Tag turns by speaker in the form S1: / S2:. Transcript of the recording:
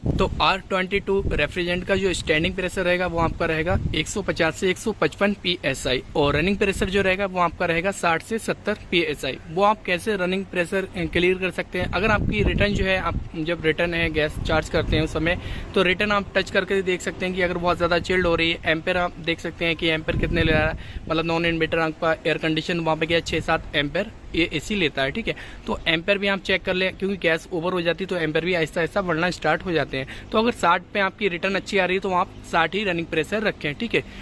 S1: तो R22 refrigerant का जो स्टैंडिंग प्रेशर रहेगा वो आपका रहेगा 150 से 155 PSI और रनिंग प्रेशर जो रहेगा वो आपका रहेगा 60 से 70 PSI। वो आप कैसे रनिंग प्रेशर क्लियर कर सकते हैं? अगर आपकी रिटर्न जो है, आप जब रिटर्न है गैस चार्ज करते हैं उस समय, तो रिटर्न आप टच करके देख सकते हैं कि अगर बहुत ज़्यादा चिल्ड हो रही है, एम्पेयर आप देख सकते हैं कि एम्पेयर कितने ले रहा है। मतलब नॉन इन्वर्टर आपका एयर कंडीशन वहाँ पे गया 6-7 एम्पेयर ये एसी लेता है, ठीक है। तो एम्पेयर भी आप चेक कर लें, क्योंकि गैस ओवर हो जाती है तो एम्पेयर भी आहिस्ता आहिस्ता बढ़ना स्टार्ट हो जाते हैं। तो अगर 60 पे आपकी रिटर्न अच्छी आ रही है तो आप 60 ही रनिंग प्रेशर रखें, ठीक है।